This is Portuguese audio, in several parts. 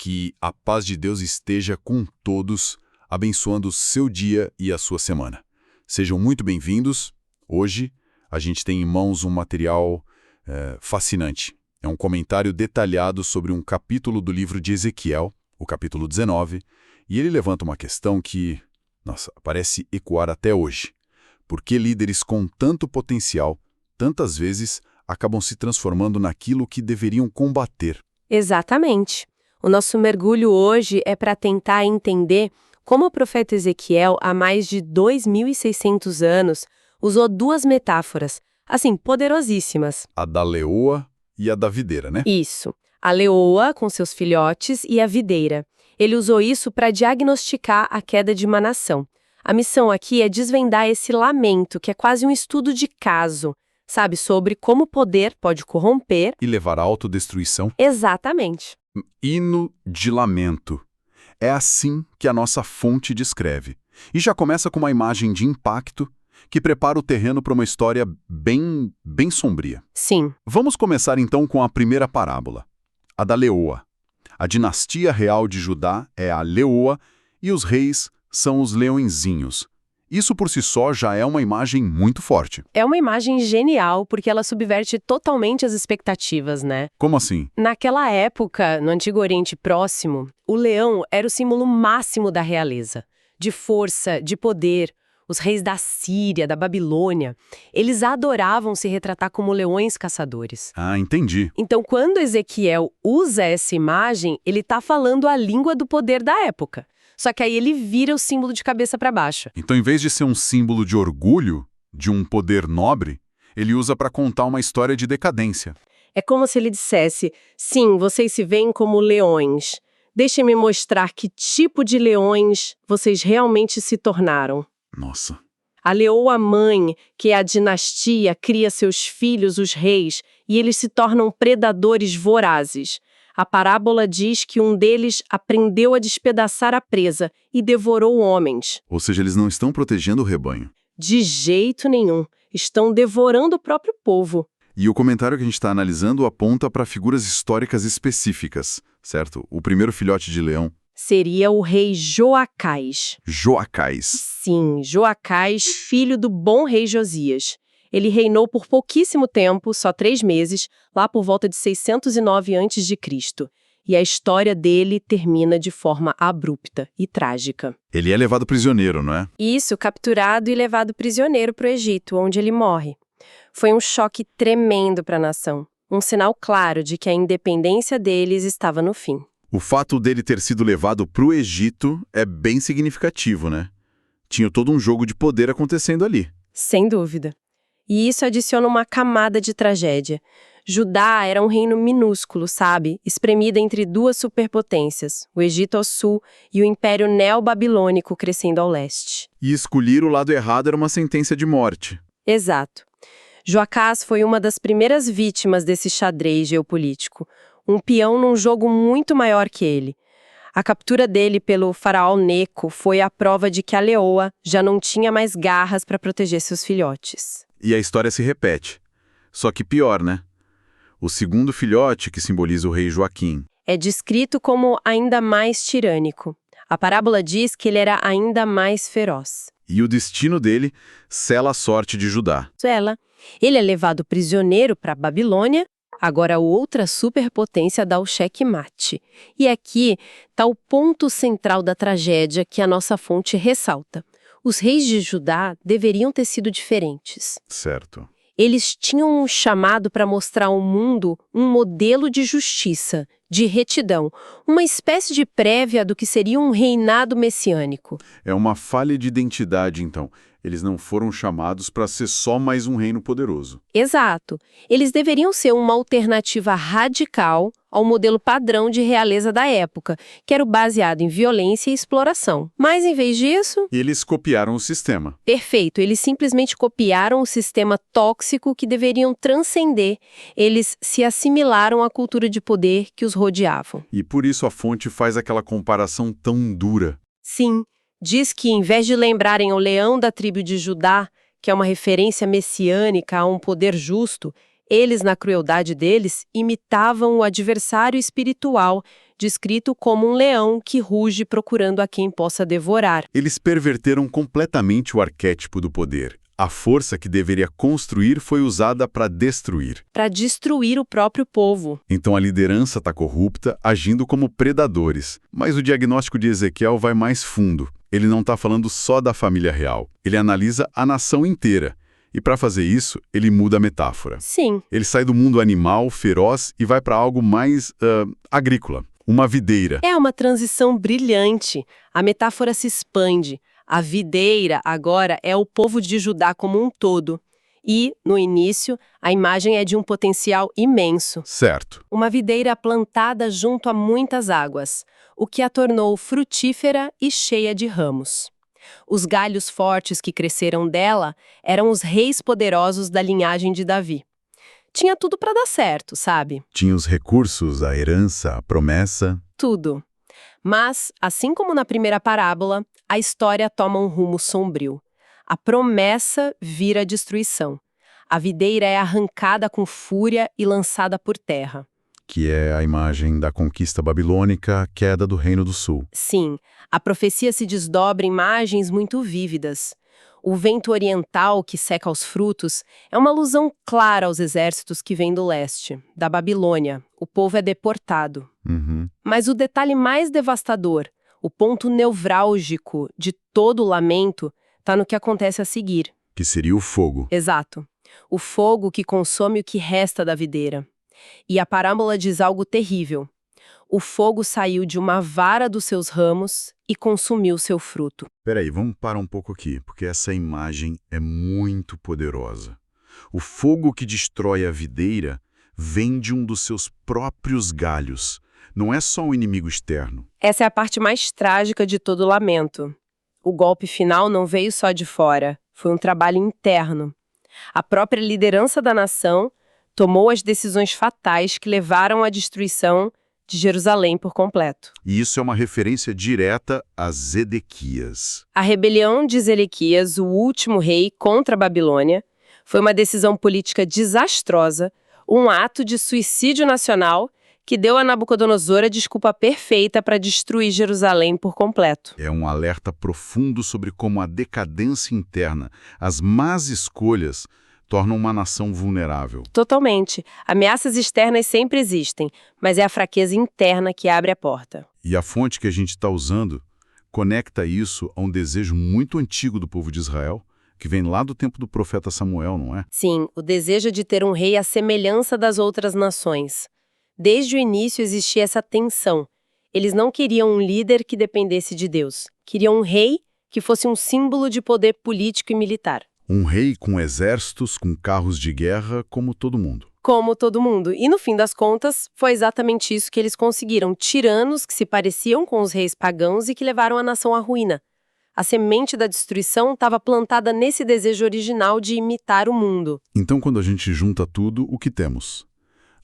Que a paz de Deus esteja com todos, abençoando o seu dia e a sua semana. Sejam muito bem-vindos. Hoje a gente tem em mãos um material fascinante. É um comentário detalhado sobre um capítulo do livro de Ezequiel, o capítulo 19, e ele levanta uma questão que, parece ecoar até hoje. Por que líderes com tanto potencial, tantas vezes, acabam se transformando naquilo que deveriam combater? Exatamente. O nosso mergulho hoje é para tentar entender como o profeta Ezequiel, há mais de 2.600 anos, usou duas metáforas, assim, poderosíssimas. A da leoa e a da videira, né? Isso. A leoa com seus filhotes e a videira. Ele usou isso para diagnosticar a queda de uma nação. A missão aqui é desvendar esse lamento, que é quase um estudo de caso, sabe, sobre como o poder pode corromper E levar à autodestruição. exatamente. Hino de lamento. É assim que a nossa fonte descreve. E já começa com uma imagem de impacto que prepara o terreno para uma história bem sombria. Sim. Vamos começar então com a primeira parábola, a da leoa. A dinastia real de Judá é a leoa e os reis são os leõezinhos. Isso por si só já é uma imagem muito forte. É uma imagem genial porque ela subverte totalmente as expectativas, né? Como assim? Naquela época, no Antigo Oriente Próximo, o leão era o símbolo máximo da realeza, de força, de poder. Os reis da Síria, da Babilônia, eles adoravam se retratar como leões caçadores. Ah, entendi. Então, quando Ezequiel usa essa imagem, ele está falando a língua do poder da época. Só que aí ele vira o símbolo de cabeça para baixo. Então, em vez de ser um símbolo de orgulho, de um poder nobre, ele usa para contar uma história de decadência. É como se ele dissesse, sim, vocês se veem como leões. Deixem-me mostrar que tipo de leões vocês realmente se tornaram. Nossa. A leoa mãe, que é a dinastia, cria seus filhos, os reis, e eles se tornam predadores vorazes. A parábola diz que um deles aprendeu a despedaçar a presa e devorou homens. Ou seja, eles não estão protegendo o rebanho. De jeito nenhum. Estão devorando o próprio povo. E o comentário que a gente está analisando aponta para figuras históricas específicas, certo? O primeiro filhote de leão. Seria o rei Joacás. Joacás. Sim, Joacás, filho do bom rei Josias. Ele reinou por pouquíssimo tempo, só 3 meses, lá por volta de 609 a.C. E a história dele termina de forma abrupta e trágica. Ele é levado prisioneiro, não é? Isso, capturado e levado prisioneiro para o Egito, onde ele morre. Foi um choque tremendo para a nação. Um sinal claro de que a independência deles estava no fim. O fato dele ter sido levado para o Egito é bem significativo, né? Tinha todo um jogo de poder acontecendo ali. Sem dúvida. E isso adiciona uma camada de tragédia. Judá era um reino minúsculo, sabe? Espremido entre duas superpotências, o Egito ao sul e o Império Neobabilônico crescendo ao leste. E escolher o lado errado era uma sentença de morte. Exato. Joacás foi uma das primeiras vítimas desse xadrez geopolítico, um peão num jogo muito maior que ele. A captura dele pelo faraó Neco foi a prova de que a leoa já não tinha mais garras para proteger seus filhotes. E a história se repete. Só que pior, né? O segundo filhote, que simboliza o rei Joaquim. É descrito como ainda mais tirânico. A parábola diz que ele era ainda mais feroz. E o destino dele sela a sorte de Judá. Ele é levado prisioneiro para a Babilônia. Agora outra superpotência dá o checkmate. E aqui está o ponto central da tragédia que a nossa fonte ressalta. Os reis de Judá deveriam ter sido diferentes. Certo. Eles tinham um chamado para mostrar ao mundo um modelo de justiça, de retidão, uma espécie de prévia do que seria um reinado messiânico. É uma falha de identidade, então. Eles não foram chamados para ser só mais um reino poderoso. Exato. Eles deveriam ser uma alternativa radical ao modelo padrão de realeza da época, que era o baseado em violência e exploração. Mas, em vez disso... Eles copiaram o sistema. Perfeito. Eles simplesmente copiaram o sistema tóxico que deveriam transcender. Eles se assimilaram à cultura de poder que os rodeavam. E por isso a fonte faz aquela comparação tão dura. Sim. Diz que, em vez de lembrarem o leão da tribo de Judá, que é uma referência messiânica a um poder justo, Eles, na crueldade deles, imitavam o adversário espiritual, descrito como um leão que ruge procurando a quem possa devorar. Eles perverteram completamente o arquétipo do poder. A força que deveria construir foi usada para destruir. Para destruir o próprio povo. Então a liderança está corrupta, agindo como predadores. Mas o diagnóstico de Ezequiel vai mais fundo. Ele não está falando só da família real. Ele analisa a nação inteira. E para fazer isso, ele muda a metáfora. Sim. Ele sai do mundo animal, feroz, e vai para algo mais agrícola. Uma videira. É uma transição brilhante. A metáfora se expande. A videira, agora, é o povo de Judá como um todo. E, no início, a imagem é de um potencial imenso. Certo. Uma videira plantada junto a muitas águas, o que a tornou frutífera e cheia de ramos. Os galhos fortes que cresceram dela eram os reis poderosos da linhagem de Davi. Tinha tudo para dar certo, sabe? Tinha os recursos, a herança, a promessa. Tudo. Mas, assim como na primeira parábola, a história toma um rumo sombrio. A promessa vira destruição. A videira é arrancada com fúria e lançada por terra. Que é a imagem da conquista babilônica, a queda do Reino do Sul. Sim, a profecia se desdobra em imagens muito vívidas. O vento oriental que seca os frutos é uma alusão clara aos exércitos que vêm do leste, da Babilônia. O povo é deportado. Mas o detalhe mais devastador, o ponto nevrálgico de todo o lamento, está no que acontece a seguir. Que seria o fogo. Exato. O fogo que consome o que resta da videira. E a parábola diz algo terrível. O fogo saiu de uma vara dos seus ramos e consumiu seu fruto. Peraí, vamos parar um pouco aqui, porque essa imagem é muito poderosa. O fogo que destrói a videira vem de um dos seus próprios galhos. Não é só um inimigo externo. Essa é a parte mais trágica de todo o lamento. O golpe final não veio só de fora, foi um trabalho interno. A própria liderança da nação tomou as decisões fatais que levaram à destruição de Jerusalém por completo. E isso é uma referência direta a Zedequias. A rebelião de Zedequias, o último rei contra a Babilônia, foi uma decisão política desastrosa, um ato de suicídio nacional que deu a Nabucodonosor a desculpa perfeita para destruir Jerusalém por completo. É um alerta profundo sobre como a decadência interna, as más escolhas, tornam uma nação vulnerável. Totalmente. Ameaças externas sempre existem, mas é a fraqueza interna que abre a porta. E a fonte que a gente está usando conecta isso a um desejo muito antigo do povo de Israel, que vem lá do tempo do profeta Samuel, não é? Sim, o desejo de ter um rei à semelhança das outras nações. Desde o início existia essa tensão. Eles não queriam um líder que dependesse de Deus. Queriam um rei que fosse um símbolo de poder político e militar. Um rei com exércitos, com carros de guerra, como todo mundo. Como todo mundo. E no fim das contas, foi exatamente isso que eles conseguiram. Tiranos que se pareciam com os reis pagãos e que levaram a nação à ruína. A semente da destruição estava plantada nesse desejo original de imitar o mundo. Então, quando a gente junta tudo, o que temos?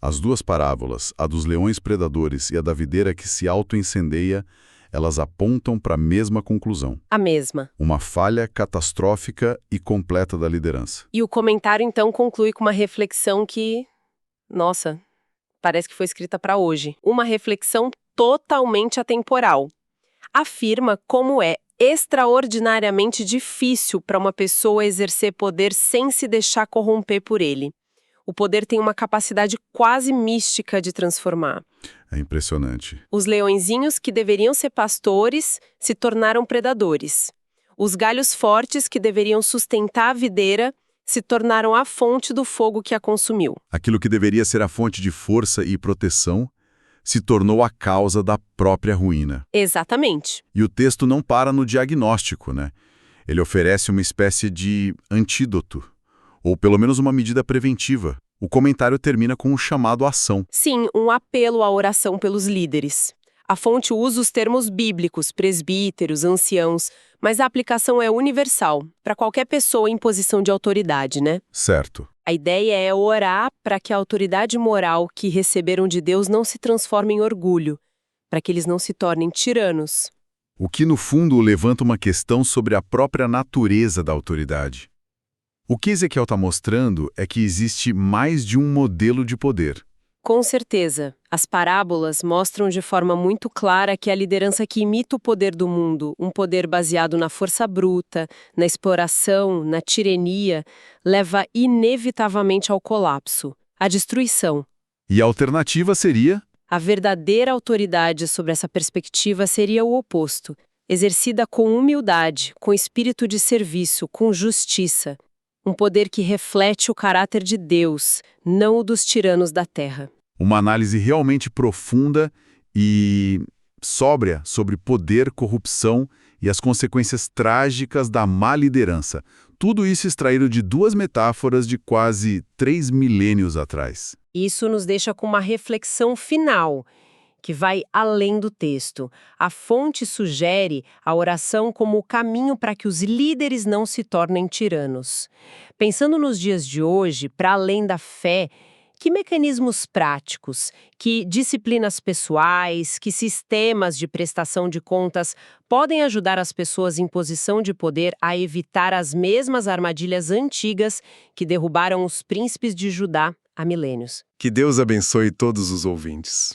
As duas parábolas, a dos leões predadores e a da videira que se auto-incendeia, elas apontam para a mesma conclusão. A mesma. Uma falha catastrófica e completa da liderança. E o comentário, então, conclui com uma reflexão que... Nossa, parece que foi escrita para hoje. Uma reflexão totalmente atemporal. Afirma como é extraordinariamente difícil para uma pessoa exercer poder sem se deixar corromper por ele. O poder tem uma capacidade quase mística de transformar. É impressionante. Os leõezinhos que deveriam ser pastores se tornaram predadores. Os galhos fortes que deveriam sustentar a videira se tornaram a fonte do fogo que a consumiu. Aquilo que deveria ser a fonte de força e proteção se tornou a causa da própria ruína. Exatamente. E o texto não para no diagnóstico, né? Ele oferece uma espécie de antídoto, ou pelo menos uma medida preventiva. O comentário termina com um chamado à ação. Sim, um apelo à oração pelos líderes. A fonte usa os termos bíblicos, presbíteros, anciãos, mas a aplicação é universal, para qualquer pessoa em posição de autoridade, né? Certo. A ideia é orar para que a autoridade moral que receberam de Deus não se transforme em orgulho, para que eles não se tornem tiranos. O que, no fundo, levanta uma questão sobre a própria natureza da autoridade. O que Ezequiel está mostrando é que existe mais de um modelo de poder. Com certeza, as parábolas mostram de forma muito clara que a liderança que imita o poder do mundo, um poder baseado na força bruta, na exploração, na tirania, leva inevitavelmente ao colapso, à destruição. E a alternativa seria? A verdadeira autoridade sobre essa perspectiva seria o oposto, exercida com humildade, com espírito de serviço, com justiça. Um poder que reflete o caráter de Deus, não o dos tiranos da terra. Uma análise realmente profunda e sóbria sobre poder, corrupção e as consequências trágicas da má liderança. Tudo isso extraído de duas metáforas de quase 3 milênios atrás. Isso nos deixa com uma reflexão final, que vai além do texto. A fonte sugere a oração como o caminho para que os líderes não se tornem tiranos. Pensando nos dias de hoje, para além da fé, que mecanismos práticos, que disciplinas pessoais, que sistemas de prestação de contas podem ajudar as pessoas em posição de poder a evitar as mesmas armadilhas antigas que derrubaram os príncipes de Judá há milênios? Que Deus abençoe todos os ouvintes.